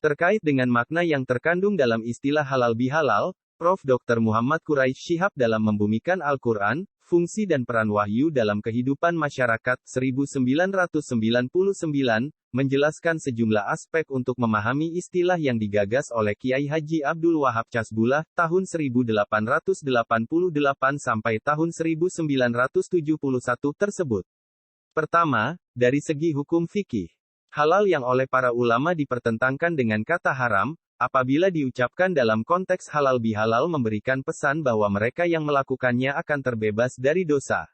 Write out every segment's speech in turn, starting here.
Terkait dengan makna yang terkandung dalam istilah halal bihalal, Prof. Dr. Muhammad Quraisy Shihab dalam Membumikan Al-Quran, Fungsi dan Peran Wahyu dalam Kehidupan Masyarakat, 1999, menjelaskan sejumlah aspek untuk memahami istilah yang digagas oleh Kiai Haji Abdul Wahab Casbullah, tahun 1888 sampai tahun 1971 tersebut. Pertama, dari segi hukum fikih. Halal yang oleh para ulama dipertentangkan dengan kata haram, apabila diucapkan dalam konteks halal bihalal memberikan pesan bahwa mereka yang melakukannya akan terbebas dari dosa.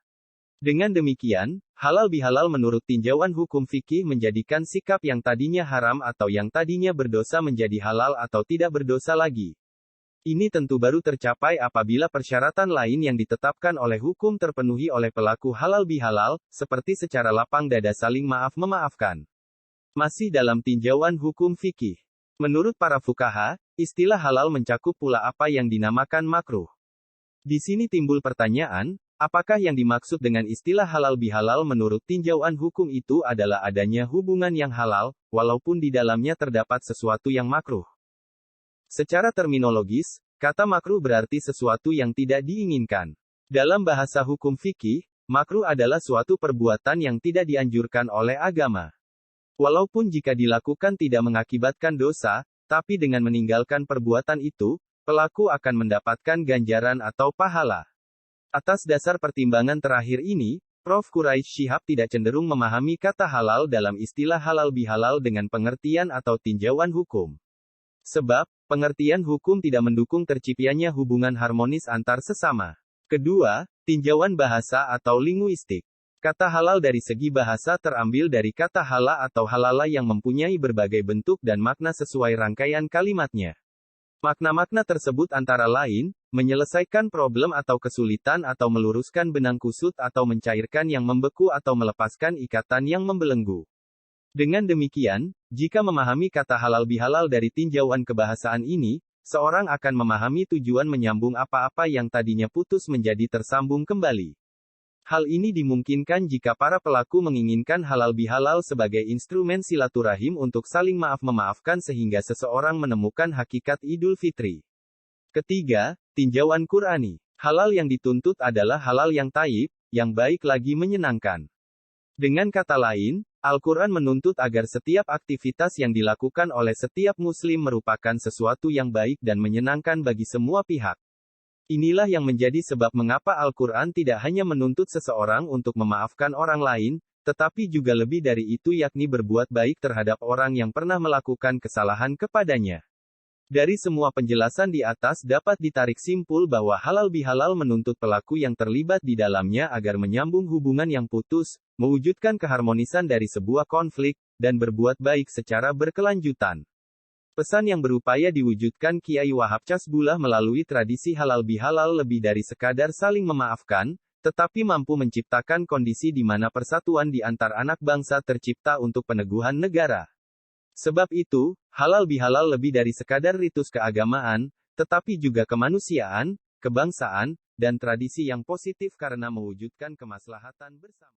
Dengan demikian, halal bihalal menurut tinjauan hukum fikih menjadikan sikap yang tadinya haram atau yang tadinya berdosa menjadi halal atau tidak berdosa lagi. Ini tentu baru tercapai apabila persyaratan lain yang ditetapkan oleh hukum terpenuhi oleh pelaku halal bihalal, seperti secara lapang dada saling maaf-memaafkan. Masih dalam tinjauan hukum fikih. Menurut para fuqaha, istilah halal mencakup pula apa yang dinamakan makruh. Di sini timbul pertanyaan, apakah yang dimaksud dengan istilah halal bihalal menurut tinjauan hukum itu adalah adanya hubungan yang halal, walaupun di dalamnya terdapat sesuatu yang makruh. Secara terminologis, kata makruh berarti sesuatu yang tidak diinginkan. Dalam bahasa hukum fikih, makruh adalah suatu perbuatan yang tidak dianjurkan oleh agama. Walaupun jika dilakukan tidak mengakibatkan dosa, tapi dengan meninggalkan perbuatan itu, pelaku akan mendapatkan ganjaran atau pahala. Atas dasar pertimbangan terakhir ini, Prof. Quraisy Shihab tidak cenderung memahami kata halal dalam istilah halal bihalal dengan pengertian atau tinjauan hukum. Sebab, pengertian hukum tidak mendukung terciptanya hubungan harmonis antar sesama. Kedua, tinjauan bahasa atau linguistik. Kata halal dari segi bahasa terambil dari kata hala atau halala yang mempunyai berbagai bentuk dan makna sesuai rangkaian kalimatnya. Makna-makna tersebut antara lain, menyelesaikan problem atau kesulitan atau meluruskan benang kusut atau mencairkan yang membeku atau melepaskan ikatan yang membelenggu. Dengan demikian, jika memahami kata halal bihalal dari tinjauan kebahasaan ini, seorang akan memahami tujuan menyambung apa-apa yang tadinya putus menjadi tersambung kembali. Hal ini dimungkinkan jika para pelaku menginginkan halal bihalal sebagai instrumen silaturahim untuk saling maaf-memaafkan sehingga seseorang menemukan hakikat Idul Fitri. Ketiga, tinjauan Qur'ani. Halal yang dituntut adalah halal yang thayyib, yang baik lagi menyenangkan. Dengan kata lain, Al-Quran menuntut agar setiap aktivitas yang dilakukan oleh setiap muslim merupakan sesuatu yang baik dan menyenangkan bagi semua pihak. Inilah yang menjadi sebab mengapa Al-Quran tidak hanya menuntut seseorang untuk memaafkan orang lain, tetapi juga lebih dari itu yakni berbuat baik terhadap orang yang pernah melakukan kesalahan kepadanya. Dari semua penjelasan di atas dapat ditarik simpul bahwa halal bihalal menuntut pelaku yang terlibat di dalamnya agar menyambung hubungan yang putus, mewujudkan keharmonisan dari sebuah konflik, dan berbuat baik secara berkelanjutan. Pesan yang berupaya diwujudkan Kiai Wahab Casbullah melalui tradisi halal bihalal lebih dari sekadar saling memaafkan, tetapi mampu menciptakan kondisi di mana persatuan di antar anak bangsa tercipta untuk peneguhan negara. Sebab itu, halal bihalal lebih dari sekadar ritus keagamaan, tetapi juga kemanusiaan, kebangsaan, dan tradisi yang positif karena mewujudkan kemaslahatan bersama.